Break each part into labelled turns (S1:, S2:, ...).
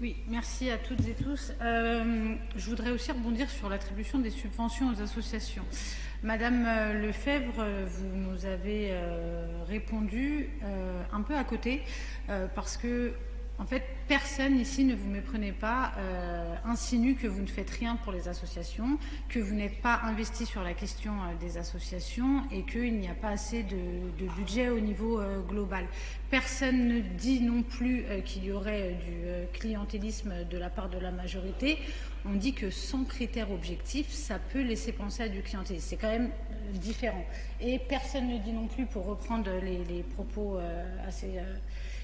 S1: Oui, merci à toutes et tous. Je voudrais aussi rebondir sur l'attribution des subventions aux associations. Madame Lefebvre, vous nous avez répondu un peu à côté parce que, en fait, personne ici, ne vous méprenez pas, insinue que vous ne faites rien pour les associations, que vous n'êtes pas investi sur la question des associations et qu'il n'y a pas assez de budget au niveau global. Personne ne dit non plus qu'il y aurait du clientélisme de la part de la majorité. On dit que sans critères objectifs, ça peut laisser penser à du clientélisme. C'est quand même différent. Et personne ne dit non plus, pour reprendre les propos assez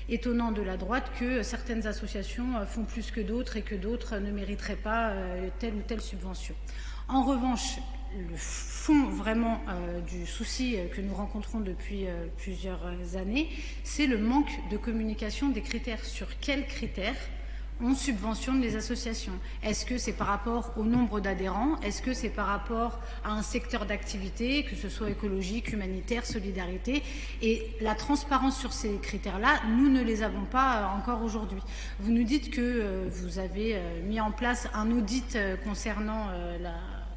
S1: étonnant de la droite, que certaines associations font plus que d'autres et que d'autres ne mériteraient pas telle ou telle subvention. En revanche, le fond vraiment du souci que nous rencontrons depuis plusieurs années, c'est le manque de communication des critères. Sur quels critères on subventionne les associations? Est-ce que c'est par rapport au nombre d'adhérents? Est-ce que c'est par rapport à un secteur d'activité, que ce soit écologique, humanitaire, solidarité? Et la transparence sur ces critères-là, nous ne les avons pas encore aujourd'hui. Vous nous dites que vous avez mis en place un audit concernant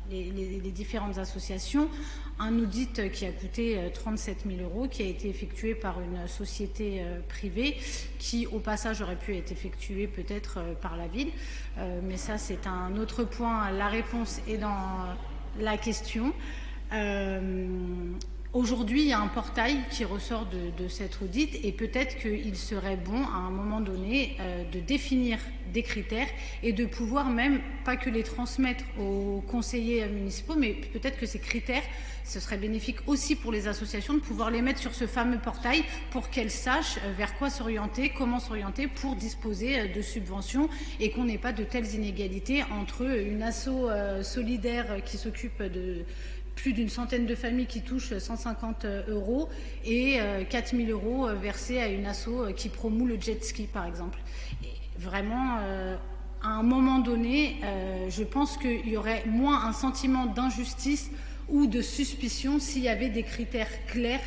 S1: les différentes associations, un audit qui a coûté 37 000 €, qui a été effectué par une société privée, qui au passage aurait pu être effectué peut-être par la ville, mais ça c'est un autre point. La réponse est dans la question. Aujourd'hui, il y a un portail qui ressort de cet audit et peut-être qu'il serait bon à un moment donné de définir des critères et de pouvoir même, pas que les transmettre aux conseillers municipaux, mais peut-être que ces critères, ce serait bénéfique aussi pour les associations de pouvoir les mettre sur ce fameux portail pour qu'elles sachent vers quoi s'orienter, comment s'orienter pour disposer de subventions et qu'on n'ait pas de telles inégalités entre une asso solidaire qui s'occupe de plus d'une centaine de familles qui touchent 150 € et 4 000 € versés à une asso qui promeut le jet ski, par exemple. Et vraiment, à un moment donné, je pense qu'il y aurait moins un sentiment d'injustice ou de suspicion s'il y avait des critères clairs